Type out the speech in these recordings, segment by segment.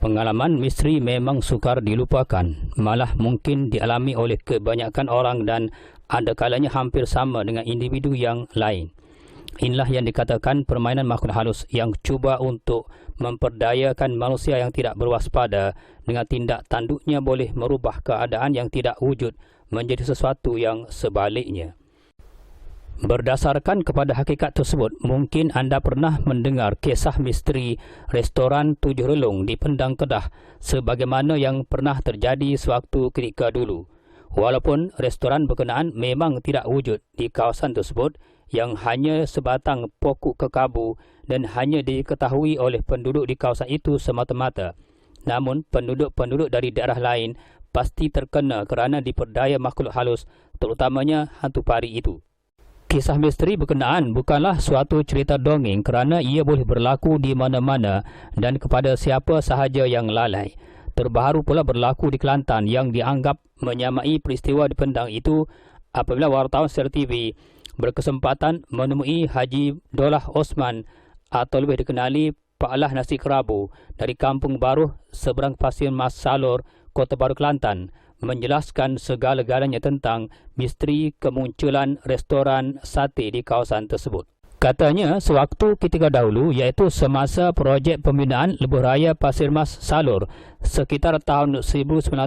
Pengalaman misteri memang sukar dilupakan, malah mungkin dialami oleh kebanyakan orang dan ada kalanya hampir sama dengan individu yang lain. Inilah yang dikatakan permainan makhluk halus yang cuba untuk memperdayakan manusia yang tidak berwaspada dengan tindak tanduknya boleh merubah keadaan yang tidak wujud menjadi sesuatu yang sebaliknya. Berdasarkan kepada hakikat tersebut, mungkin anda pernah mendengar kisah misteri restoran Tujuh Relung di Pendang Kedah sebagaimana yang pernah terjadi sewaktu ketika dulu. Walaupun restoran berkenaan memang tidak wujud di kawasan tersebut yang hanya sebatang pokok kekabu dan hanya diketahui oleh penduduk di kawasan itu semata-mata. Namun penduduk-penduduk dari daerah lain pasti terkena kerana diperdaya makhluk halus, terutamanya hantu pari itu. Kisah misteri berkenaan bukanlah suatu cerita dongeng kerana ia boleh berlaku di mana-mana dan kepada siapa sahaja yang lalai. Terbaru pula berlaku di Kelantan yang dianggap menyamai peristiwa di Pendang itu apabila wartawan Secara TV berkesempatan menemui Haji Dolah Osman atau lebih dikenali Pak Lah Nasi Kerabu dari Kampung Baruh seberang Pasir Mas Salor, Kota Baru, Kelantan, menjelaskan segala-galanya tentang misteri kemunculan restoran sate di kawasan tersebut. Katanya, sewaktu ketika dahulu, iaitu semasa projek pembinaan Lebuh Raya Pasir Mas Salor sekitar tahun 1990,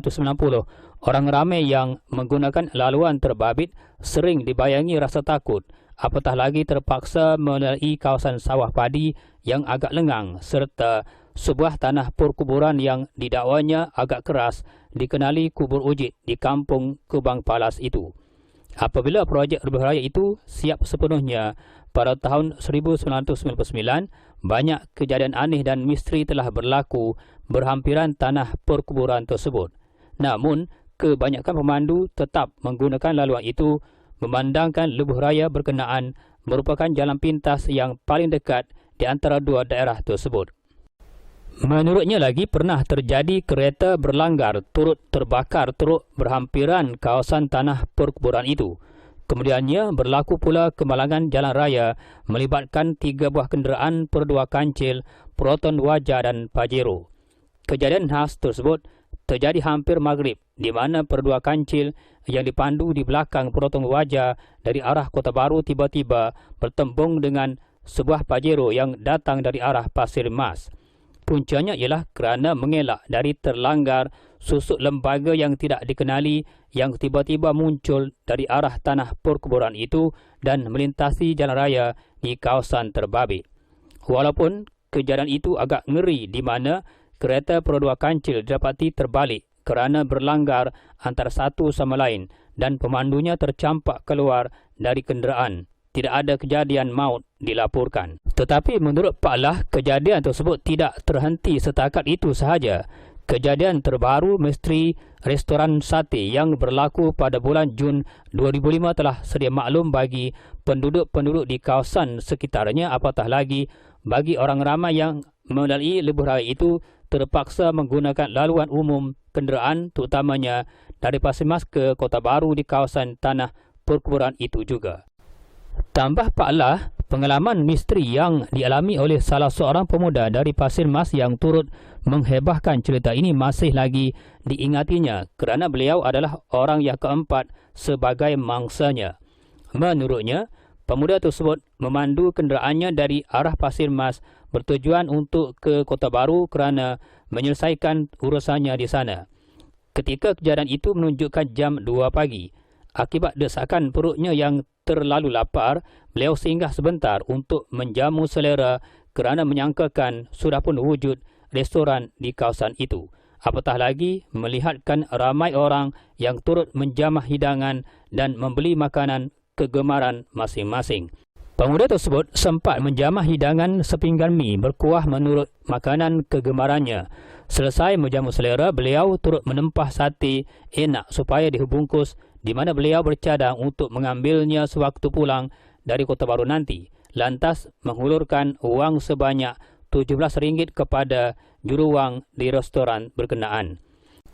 orang ramai yang menggunakan laluan terbabit sering dibayangi rasa takut, apatah lagi terpaksa melalui kawasan sawah padi yang agak lengang serta sebuah tanah perkuburan yang didakwanya agak keras dikenali kubur Ujit di Kampung Kubang Palas itu. Apabila projek Lebuh Raya itu siap sepenuhnya pada tahun 1999, banyak kejadian aneh dan misteri telah berlaku berhampiran tanah perkuburan tersebut. Namun, kebanyakan pemandu tetap menggunakan laluan itu memandangkan Lebuh Raya berkenaan merupakan jalan pintas yang paling dekat di antara dua daerah tersebut. Menurutnya lagi pernah terjadi kereta berlanggar turut terbakar teruk berhampiran kawasan tanah perkuburan itu. Kemudiannya berlaku pula kemalangan jalan raya melibatkan 3 buah kenderaan per 2 kancil, Proton Wajah dan Pajero. Kejadian khas tersebut terjadi hampir maghrib di mana per 2 kancil yang dipandu di belakang Proton Wajah dari arah Kota Baru tiba-tiba bertembung dengan sebuah Pajero yang datang dari arah Pasir Mas. Puncanya ialah kerana mengelak dari terlanggar susuk lembaga yang tidak dikenali yang tiba-tiba muncul dari arah tanah perkuburan itu dan melintasi jalan raya di kawasan terbabit. Walaupun kejadian itu agak ngeri di mana kereta per 2 kancil didapati terbalik kerana berlanggar antara satu sama lain dan pemandunya tercampak keluar dari kenderaan. Tidak ada kejadian maut dilaporkan. Tetapi menurut Pak Lah, kejadian tersebut tidak terhenti setakat itu sahaja. Kejadian terbaru misteri restoran sate yang berlaku pada bulan Jun 2005 telah sedia maklum bagi penduduk-penduduk di kawasan sekitarnya, apatah lagi bagi orang ramai yang melalui Lebuh Raya itu terpaksa menggunakan laluan umum kenderaan terutamanya dari Pasir Mas ke Kota Baru di kawasan tanah perkuburan itu juga. Tambah Pak Lah, pengalaman misteri yang dialami oleh salah seorang pemuda dari Pasir Mas yang turut menghebahkan cerita ini masih lagi diingatinya kerana beliau adalah orang yang keempat sebagai mangsanya. Menurutnya, pemuda tersebut memandu kenderaannya dari arah Pasir Mas bertujuan untuk ke Kota Baru kerana menyelesaikan urusannya di sana. Ketika kejadian itu menunjukkan jam 2 pagi, akibat desakan perutnya yang terlalu lapar, beliau singgah sebentar untuk menjamu selera kerana menyangkakan sudah pun wujud restoran di kawasan itu. Apatah lagi melihatkan ramai orang yang turut menjamah hidangan dan membeli makanan kegemaran masing-masing. Pemuda tersebut sempat menjamah hidangan sepinggan mi berkuah menurut makanan kegemarannya. Selesai menjamu selera, beliau turut menempah sate enak supaya dibungkus di mana beliau bercadang untuk mengambilnya sewaktu pulang dari Kota Baru nanti. lantas menghulurkan wang sebanyak RM17 kepada juruwang di restoran berkenaan.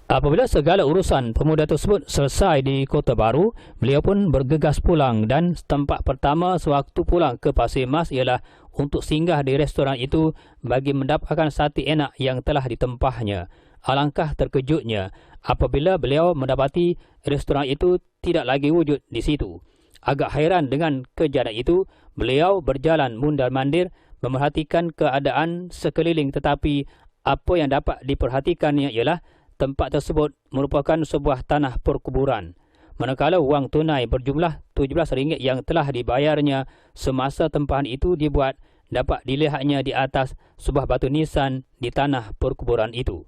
Apabila segala urusan pemuda tersebut selesai di Kota Baru, beliau pun bergegas pulang dan tempat pertama sewaktu pulang ke Pasir Mas ialah untuk singgah di restoran itu bagi mendapatkan sate enak yang telah ditempahnya. Alangkah terkejutnya apabila beliau mendapati restoran itu tidak lagi wujud di situ. Agak hairan dengan kejadian itu, beliau berjalan mundar-mandir memerhatikan keadaan sekeliling, tetapi apa yang dapat diperhatikannya ialah tempat tersebut merupakan sebuah tanah perkuburan. Manakala wang tunai berjumlah RM17 yang telah dibayarnya semasa tempahan itu dibuat dapat dilihatnya di atas sebuah batu nisan di tanah perkuburan itu.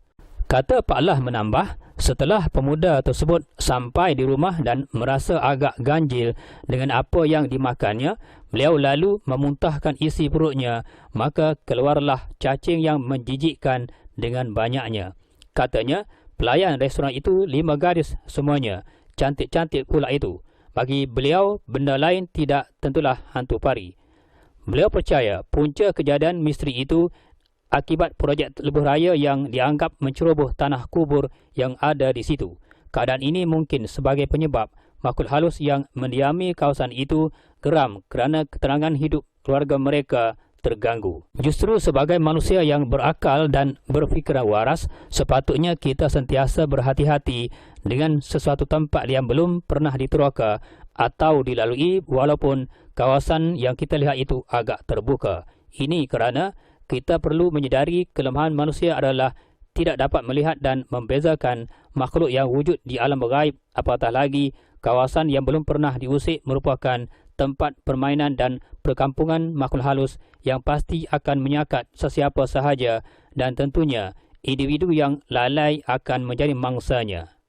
Kata Pak Lah menambah, setelah pemuda tersebut sampai di rumah dan merasa agak ganjil dengan apa yang dimakannya, beliau lalu memuntahkan isi perutnya, maka keluarlah cacing yang menjijikkan dengan banyaknya. Katanya, pelayan restoran itu 5 gadis semuanya, cantik-cantik pula itu. Bagi beliau, benda lain tidak tentulah hantu pari. Beliau percaya punca kejadian misteri itu akibat projek lebuh raya yang dianggap menceroboh tanah kubur yang ada di situ. Keadaan ini mungkin sebagai penyebab makhluk halus yang mendiami kawasan itu geram kerana ketenangan hidup keluarga mereka terganggu. Justru sebagai manusia yang berakal dan berfikiran waras, sepatutnya kita sentiasa berhati-hati dengan sesuatu tempat yang belum pernah diteroka atau dilalui walaupun kawasan yang kita lihat itu agak terbuka. Ini kerana kita perlu menyedari kelemahan manusia adalah tidak dapat melihat dan membezakan makhluk yang wujud di alam gaib, apatah lagi kawasan yang belum pernah diusik merupakan tempat permainan dan perkampungan makhluk halus yang pasti akan menyakat sesiapa sahaja dan tentunya individu yang lalai akan menjadi mangsanya.